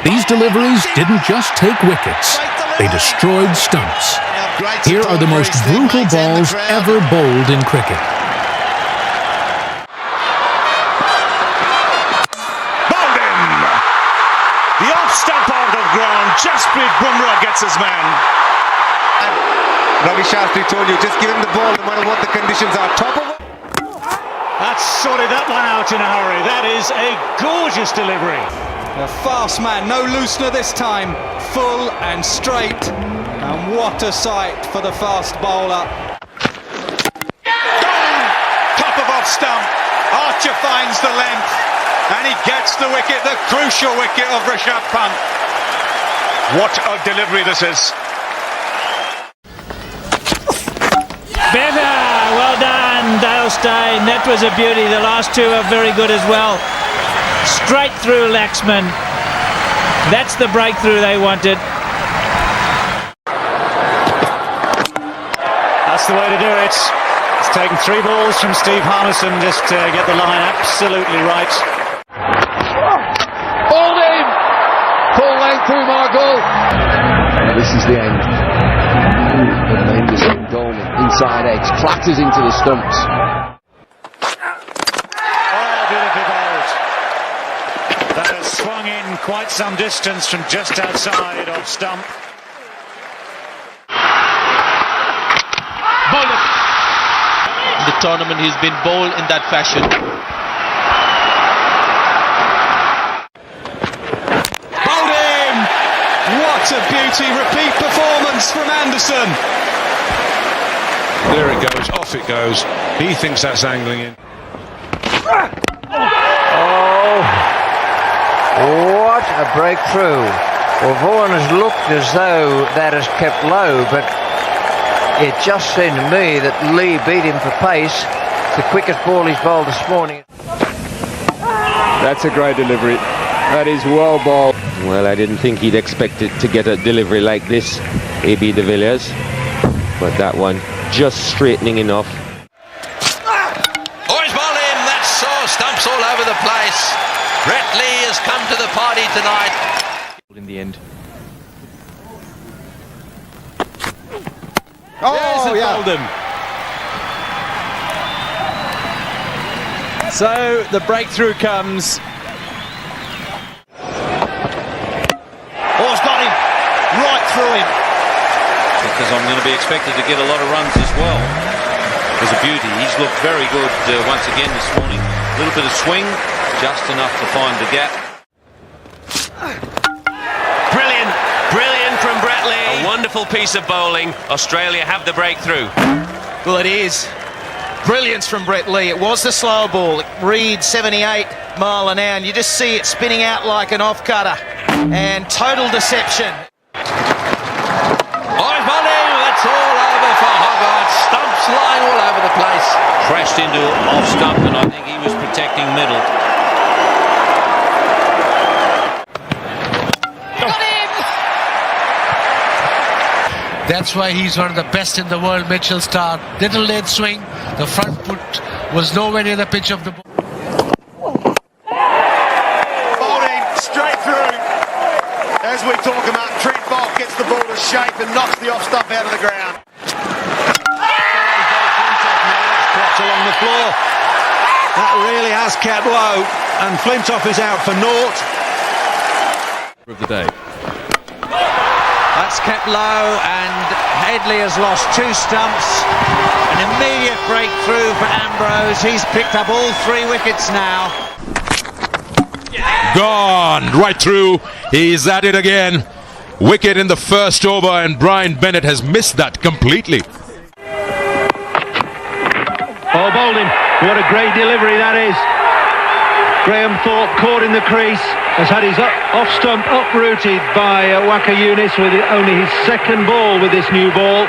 These deliveries didn't just take wickets, they destroyed stumps. Here are the most brutal balls ever bowled in cricket. Bowled in! The off-stump out of ground, Jasprit Bumrah gets his man. Ravi Shastri told you, just give him the ball no matter what the conditions are. Top of it. That's sorted that one out in a hurry. That is a gorgeous delivery. A fast man, no loosener this time, full and straight, and what a sight for the fast bowler. Top of off stump, Archer finds the length, and he gets the wicket, the crucial wicket of Rishabh Pant. What a delivery this is. Better, well done, Dale Steyn. That was a beauty. The last two are very good as well. Straight through Laxman. That's the breakthrough they wanted. That's the way to do it. It's taken 3 balls from Steve Harmison just to get the line absolutely right. Bowled him! Full length through Margot. This is the end. Tremendous Dolman, inside edge, clatters into the stumps. Oh, beautifully bowled. That has swung in quite some distance from just outside of stump. Bowled it. In the tournament, he's been bowled in that fashion. Bowled him! What a beauty, repeat performance from Anderson. There it goes, off it goes. He thinks that's angling in. Oh, what a breakthrough. Well, Vaughan has looked as though that has kept low, but it just seemed to me that Lee beat him for pace. The quickest ball he's bowled this morning. That's a great delivery. That is well bowled. Well, I didn't think he'd expected to get a delivery like this, A.B. de Villiers, but that one just straightening enough. Oh, he's bowled in. That's stumps all over the place. Brett Lee has come to the party tonight. In the end. Oh, yeah. Bowled him. So the breakthrough comes. Orr's got him. Right through him. Because I'm going to be expected to get a lot of runs as well. There's a beauty. He's looked very good once again this morning. A little bit of swing, just enough to find the gap. Brilliant. Brilliant from Brett Lee. A wonderful piece of bowling. Australia have the breakthrough. Well, it is. Brilliance from Brett Lee. It was the slower ball. It reads 78 mile an hour, and you just see it spinning out like an off-cutter. And total deception. Oh, he's bowled in. That's all over for Hogarth. Stumps lying all over the place. Crashed into off stump, and I think he was protecting middle. Got him! That's why he's one of the best in the world, Mitchell Starc. Little late swing. The front foot was nowhere near the pitch of the ball. Bowled in, straight through. As we talk about, Trent Bolt gets the ball to shape and knocks the off stump out of the ground. Clocked along the floor. That really has kept low, and Flintoff is out for naught. Of the day. That's kept low, and Headley has lost 2 stumps. An immediate breakthrough for Ambrose. He's picked up all 3 wickets now. Gone right through. He's at it again. Wicket in the first over, and Brian Bennett has missed that completely. Oh, bowled him. What a great delivery that is. Graham Thorpe caught in the crease, has had his off stump uprooted by Waka Yunis with only his second ball with this new ball.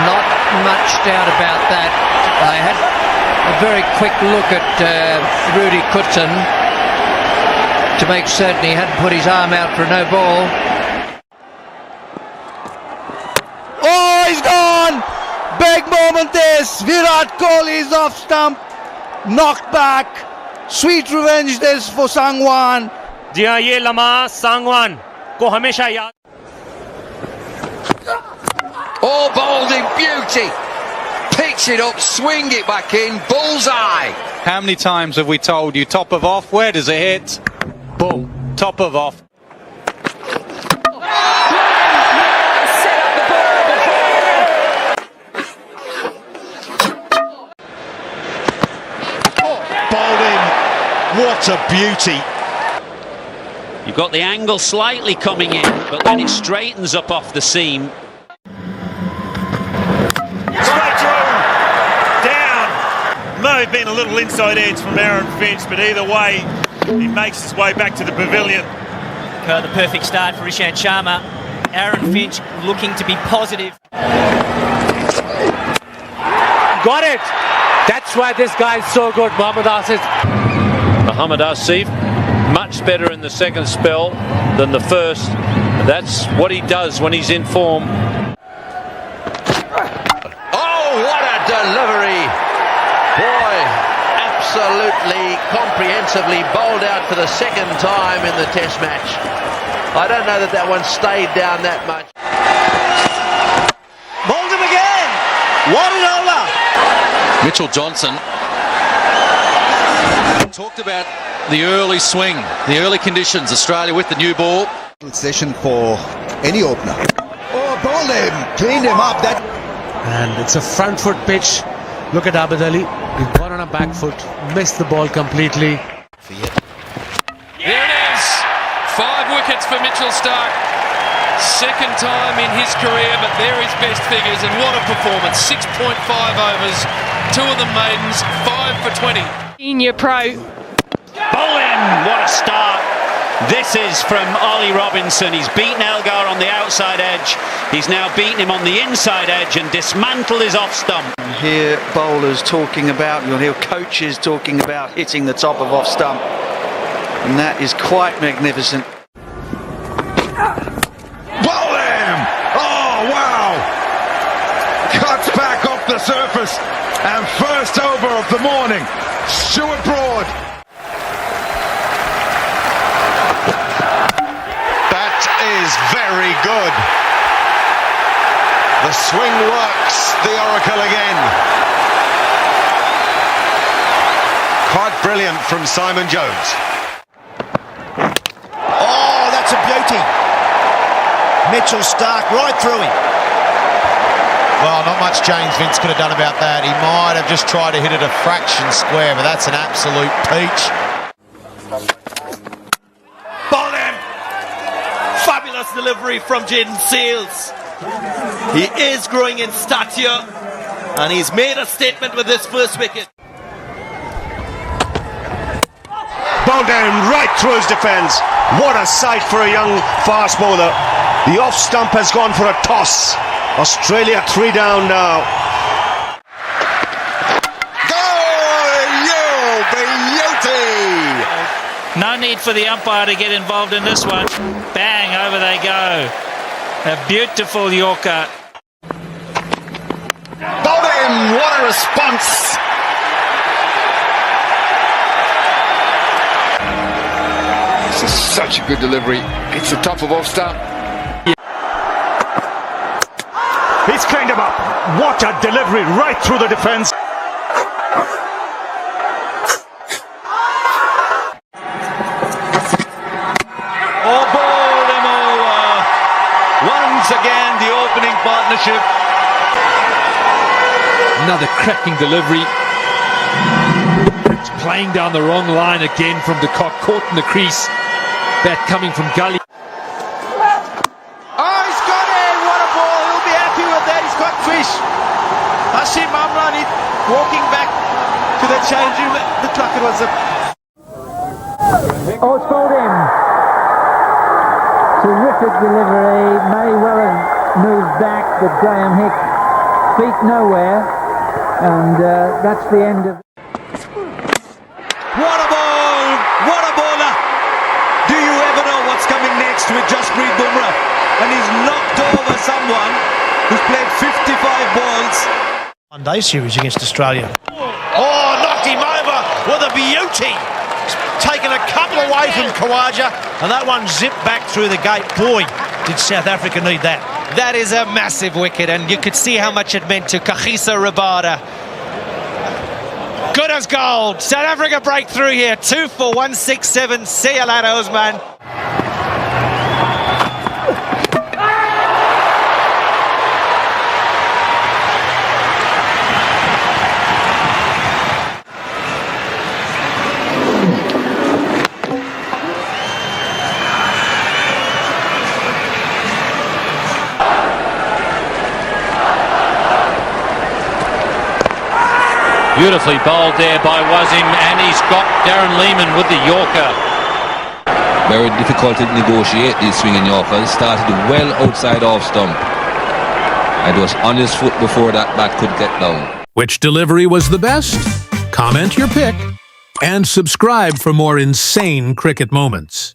Not much doubt about that. I had a very quick look at Rudy Kutton to make certain he hadn't put his arm out for a no ball. Oh, he's gone! Big moment this. Virat Kohli's off stump. Knocked back. Sweet revenge this for Sangwan. जी हाँ, ये लम्हा सांगवान को हमेशा याद. All bowled in beauty. Picks it up, swing it back in, bullseye. How many times have we told you, top of off, where does it hit? Boom, top of off. Bowled in, what a beauty. You've got the angle slightly coming in, but then it straightens up off the seam. Straight through, down. May have been a little inside edge from Aaron Finch, but either way, he makes his way back to the pavilion. The perfect start for Ishant Sharma. Aaron Finch looking to be positive. Got it! That's why this guy's so good, Mohammad Asif. Mohammad Asif, much better in the second spell than the first. That's what he does when he's in form. Oh, what a delivery! Boy, absolutely comprehensively bowled out for the second time in the Test match. I don't know that that one stayed down that much. Bowled him again! What an over! Mitchell Johnson talked about the early swing, the early conditions. Australia with the new ball. Session for any opener. Oh, bowled him, cleaned him up. That. And it's a front foot pitch. Look at Abid Ali. He's gone on a back foot, missed the ball completely. There it is. 5 wickets for Mitchell Starc. Second time in his career, but they're his best figures, and what a performance. 6.5 overs, 2 of them maidens, 5 for 20. Senior pro. Bowling, what a start. This is from Ollie Robinson. He's beaten Elgar on the outside edge. He's now beaten him on the inside edge and dismantled his off stump. You hear bowlers talking about, you'll hear coaches talking about hitting the top of off stump. And that is quite magnificent. Bowling! Oh, wow! Cuts back off the surface. And first over of the morning, Stuart Broad. Is very good. The swing works, the oracle again. Quite brilliant from Simon Jones. Oh, that's a beauty. Mitchell Starc right through him. Well, not much James Vince could have done about that. He might have just tried to hit it a fraction square, but that's an absolute peach. Delivery from Jaden Seales. He is growing in stature and he's made a statement with this first wicket. Bowled down right through his defence. What a sight for a young fast bowler. The off stump has gone for a toss. Australia 3 down now. No need for the umpire to get involved in this one. Bang, over they go. A beautiful Yorker. Bowled him, what a response! This is such a good delivery. It's the top of off stump. He's cleaned him up. What a delivery right through the defence. Oh, bowled him over. Once again, the opening partnership. Another cracking delivery. It's playing down the wrong line again from De Kock, caught in the crease. Bat coming from Gully. Oh, he's got it! What a ball! He'll be happy with that. He's got fish. Hashim Amrani walking back to the change room. Looked like it was a... Oh, it's bowled in. Terrific delivery. May well have moved back, but Graham Hick feet nowhere, and that's the end of. What a ball! What a bowler! Do you ever know what's coming next with Jasprit Bumrah? And he's knocked over someone who's played 55 balls. One-day series against Australia. Oh, knocked him over with a beauty. He's taken a couple away from Khawaja, and that one zipped back through the gate. Boy, did South Africa need that. That is a massive wicket, and you could see how much it meant to Kagiso Rabada. Good as gold. South Africa break through here. 2 for 167. See you later, Usman. Beautifully bowled there by Wasim, and he's got Darren Lehman with the Yorker. Very difficult to negotiate these swinging Yorkers. Started well outside off stump. And was on his foot before that bat could get down. Which delivery was the best? Comment your pick and subscribe for more insane cricket moments.